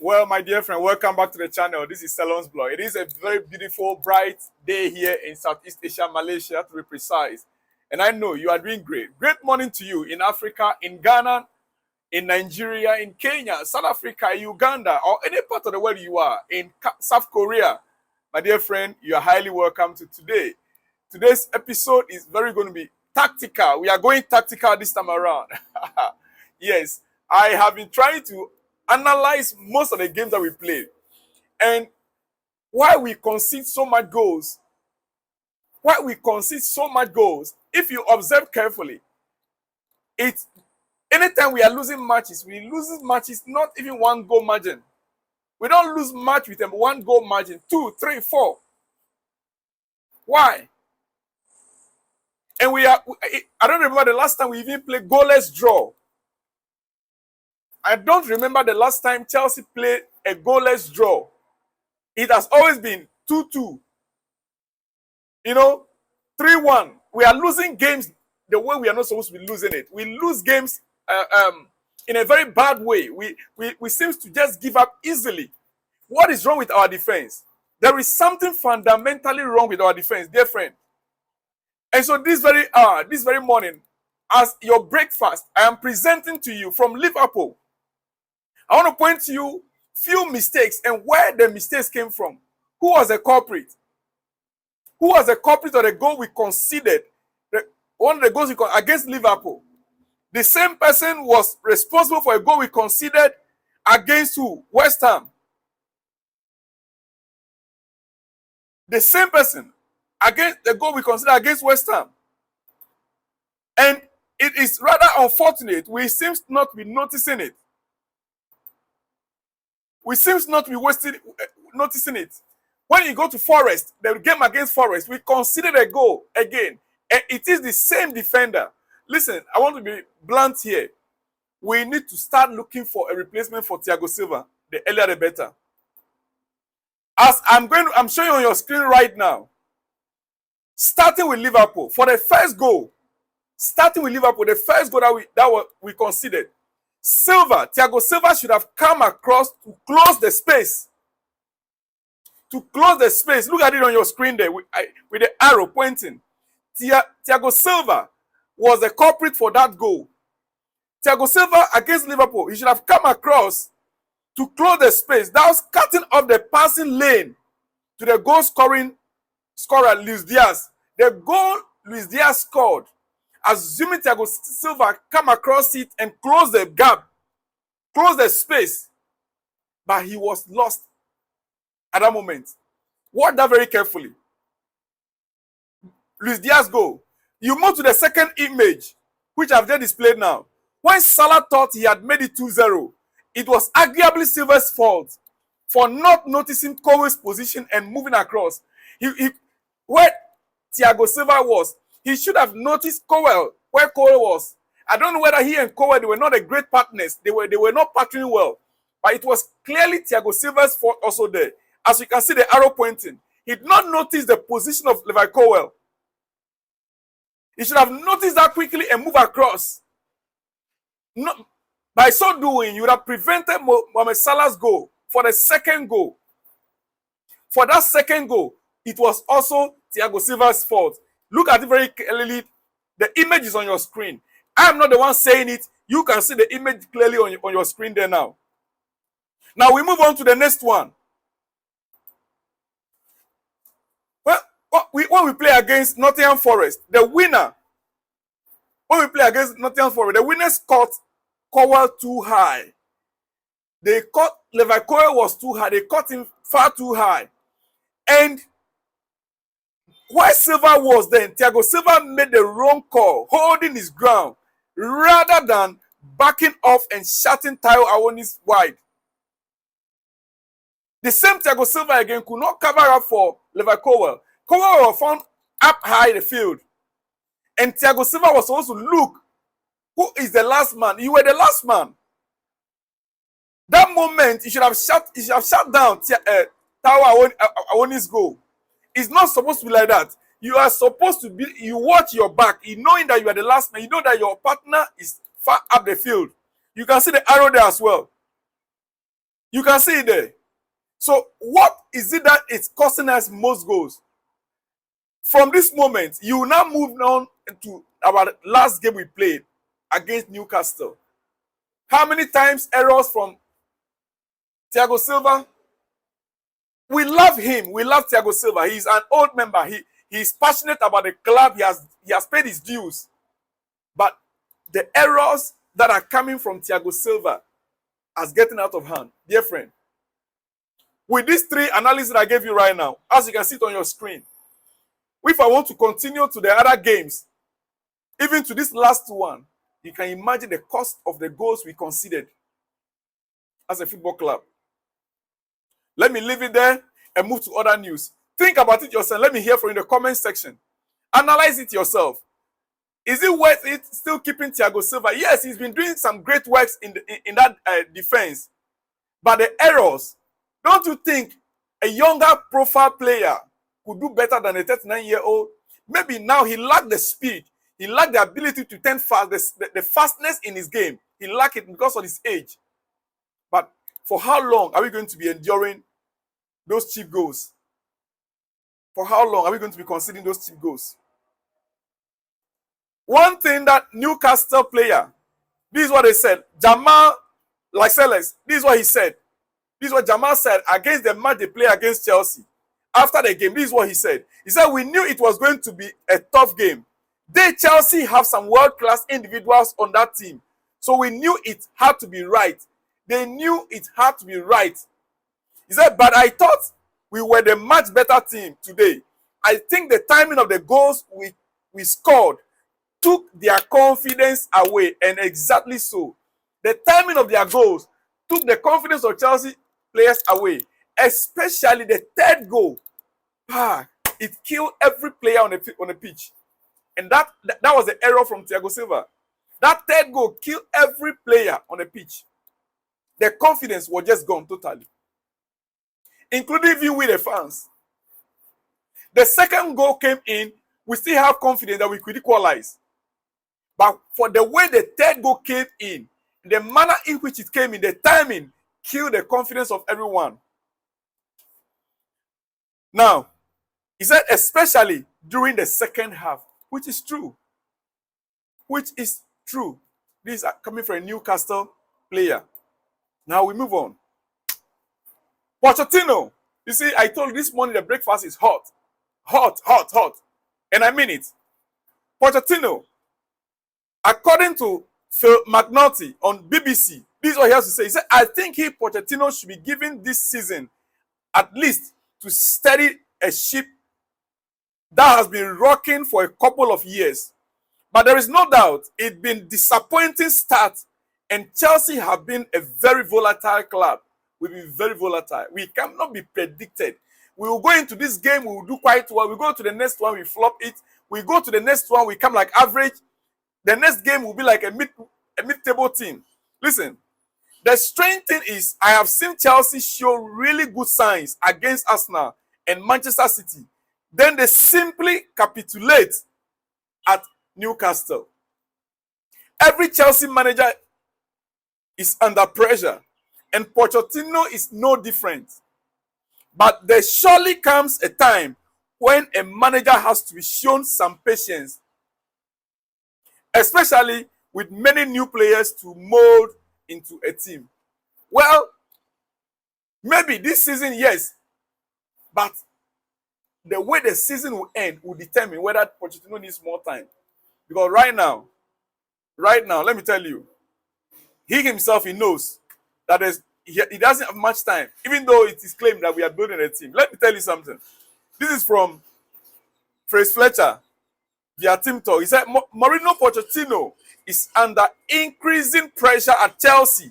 Well, my dear friend, welcome back to the channel. This is Salon's Blog. It is a very beautiful, bright day here in Southeast Asia, Malaysia, to be precise. And I know you are doing great. Great morning to you in Africa, in Ghana, in Nigeria, in Kenya, South Africa, Uganda, or any part of the world you are, in South Korea. My dear friend, you are highly welcome to today. Today's episode is going to be tactical. We are going tactical this time around. Yes, I have been trying to analyze most of the games that we play, and why we concede so much goals. If you observe carefully, it's anytime we are losing matches, we lose matches not even 1 goal margin. We don't lose match with a 1 goal margin, 2, 3, 4. Why? And I don't remember the last time we even played goalless draw. I don't remember the last time Chelsea played a goalless draw. It has always been 2-2. 3-1. We are losing games the way we are not supposed to be losing it. We lose games in a very bad way. We seem to just give up easily. What is wrong with our defense? There is something fundamentally wrong with our defense, dear friend. And so this very morning, as your breakfast, I am presenting to you from Liverpool. I want to point to you few mistakes and where the mistakes came from. Who was the culprit? Who was the culprit of the goal we conceded? One of the goals we conceded against Liverpool. The same person was responsible for a goal we conceded against who? West Ham. The same person against the goal we considered against West Ham. And it is rather unfortunate. We seem not to be noticing it. We seem not to be noticing it. When you go to Forest, the game against Forest, we considered a goal again. And it is the same defender. Listen, I want to be blunt here. We need to start looking for a replacement for Thiago Silva. The earlier the better. As I'm showing you on your screen right now. Starting with Liverpool, for the first goal. The first goal that we considered. Thiago Silva should have come across to close the space. Look at it on your screen there with the arrow pointing. Thiago Silva was the culprit for that goal. Thiago Silva against Liverpool, he should have come across to close the space. That was cutting off the passing lane to the goal scorer Luis Diaz. The goal Luis Diaz scored, assuming Thiago Silva come across it and close the gap, close the space, but he was lost at that moment. Watch that very carefully. Luis Diaz goal. You move to the second image, which I've just displayed now. When Salah thought he had made it 2-0, it was arguably Silva's fault for not noticing Cole's position and moving across. Where Thiago Silva was, he should have noticed Cole, where Cole was. I don't know whether he and Cole, they were not a great partners. They were not partnering well. But it was clearly Thiago Silva's fault also there. As you can see the arrow pointing. He did not notice the position of Levi Cowell. He should have noticed that quickly and move across. By so doing, you would have prevented Mohamed Salah's goal for the second goal. For that second goal, it was also Thiago Silva's fault. Look at it very clearly. The image is on your screen. I am not the one saying it. You can see the image clearly on your screen there now. Now we move on to the next one. Well, when we play against Nottingham Forest, the winner caught Cowell too high. Levi Cowell was too high. They caught him far too high. And where Silva was then, Thiago Silva made the wrong call, holding his ground, rather than backing off and shutting Taiwo Awoniyi wide. The same Thiago Silva again could not cover up for Levi Cowell. Cowell was found up high in the field. And Thiago Silva was supposed to look, who is the last man? You were the last man. That moment, he should have shut down Taiwo Awoniyi's goal. It's not supposed to be like that. You are supposed to be, you watch your back, knowing that you are the last man. You know that your partner is far up the field. You can see the arrow there as well. You can see it there. So what is it that is costing us most goals? From this moment, you will now move on to our last game we played against Newcastle. How many times errors from Thiago Silva? We love him. We love Thiago Silva. He's an old member. He's passionate about the club. He has paid his dues. But the errors that are coming from Thiago Silva are getting out of hand. Dear friend, with these three analyses that I gave you right now, as you can see it on your screen, if I want to continue to the other games, even to this last one, you can imagine the cost of the goals we conceded as a football club. Let me leave it there and move to other news. Think about it yourself. Let me hear from you in the comment section. Analyze it yourself. Is it worth it still keeping Thiago Silva? Yes, he's been doing some great works in that defense. But the errors, don't you think a younger profile player could do better than a 39-year-old? Maybe now he lacked the speed. He lacked the ability to turn fast, the fastness in his game. He lacked it because of his age. But for how long are we going to be enduring those cheap goals? For how long are we going to be conceding those cheap goals? One thing that Newcastle player, this is what they said. Jamal Lascelles, this is what he said. This is what Jamal said against the match they play against Chelsea. After the game, this is what he said. He said, we knew it was going to be a tough game. They, Chelsea, have some world-class individuals on that team. So we knew it had to be right. They knew it had to be right. He said, but I thought we were the much better team today. I think the timing of the goals we scored took their confidence away, and exactly so. The timing of their goals took the confidence of Chelsea players away, especially the third goal. It killed every player on the pitch. And that was the error from Thiago Silva. That third goal killed every player on the pitch. The confidence was just gone totally, including you with the fans. The second goal came in, we still have confidence that we could equalize. But for the way the third goal came in, the manner in which it came in, the timing killed the confidence of everyone. Now, he said especially during the second half, which is true. Which is true. These are coming from a Newcastle player. Now we move on. Pochettino. You see, I told you this morning the breakfast is hot. Hot, hot, hot. And I mean it. Pochettino, according to Phil McNulty on BBC, this is what he has to say. He said, I think Pochettino, should be given this season at least to steady a ship that has been rocking for a couple of years. But there is no doubt it's been disappointing start, and Chelsea have been a very volatile club. We've been very volatile. We cannot be predicted. We will go into this game, we will do quite well. We go to the next one, we flop it. We go to the next one, we come like average. The next game will be like a mid-table team. Listen, the strange thing is I have seen Chelsea show really good signs against Arsenal and Manchester City. Then they simply capitulate at Newcastle. Every Chelsea manager is under pressure, and Pochettino is no different. But there surely comes a time when a manager has to be shown some patience, especially with many new players to mold into a team. Well, maybe this season, yes, but the way the season will end will determine whether Pochettino needs more time. Because right now, let me tell you, he himself, he knows that he doesn't have much time, even though it is claimed that we are building a team. Let me tell you something. This is from Fraser Fletcher via Team Talk. He said, Mauricio Pochettino is under increasing pressure at Chelsea,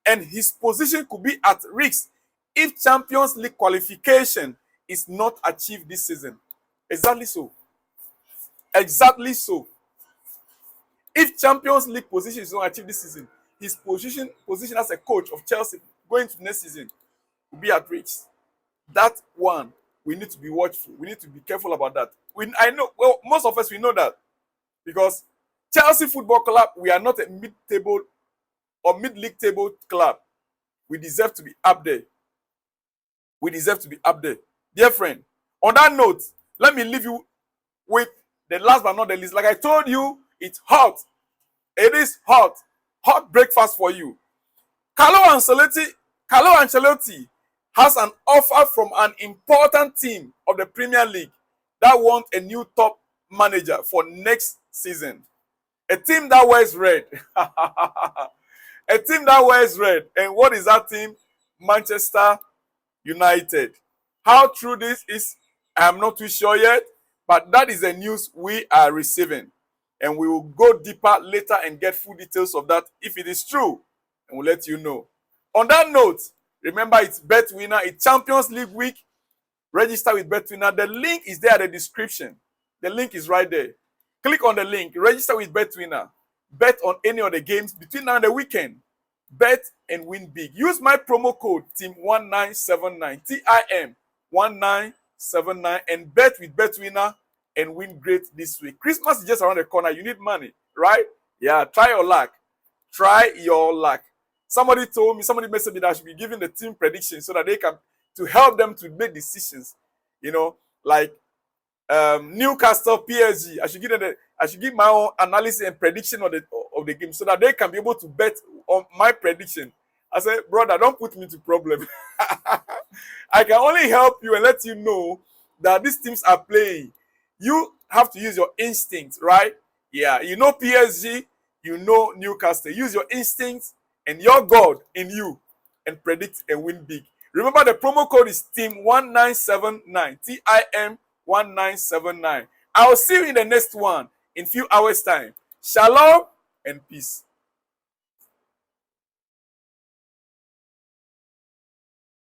and his position could be at risk if Champions League qualification is not achieved this season. Exactly so. Exactly so. If Champions League position is not achieved this season, his position as a coach of Chelsea going to next season will be at risk. That one, we need to be watchful. We need to be careful about that. I know, well, most of us, we know that. Because Chelsea Football Club, we are not a mid-table or mid-league table club. We deserve to be up there. We deserve to be up there. Dear friend, on that note, let me leave you with the last but not the least. Like I told you, it's hot. It is hot. Hot breakfast for you. Carlo Ancelotti has an offer from an important team of the Premier League that wants a new top manager for next season. A team that wears red. A team that wears red. And what is that team? Manchester United. How true this is, I am not too sure yet, but that is the news we are receiving. And we will go deeper later and get full details of that if it is true. And we'll let you know. On that note, remember it's BetWinner, it's Champions League week. Register with BetWinner. The link is there at the description. The link is right there. Click on the link. Register with BetWinner. Bet on any of the games between now and the weekend. Bet and win big. Use my promo code TIM1979 TIM1979 and bet with BetWinner and win great this week. Christmas is just around the corner. You need money, right? Yeah, try your luck. Try your luck. Somebody messaged me that I should be giving the team predictions so that they can, to help them to make decisions. You know, like Newcastle, PSG. I should give my own analysis and prediction of the game so that they can be able to bet on my prediction. I said, brother, don't put me into problem. I can only help you and let you know that these teams are playing. You have to use your instincts, right? Yeah, you know PSG, you know Newcastle. Use your instincts and your God in you and predict and win big. Remember, the promo code is TIM1979 TIM1979. I'll see you in the next one in few hours time. Shalom and peace.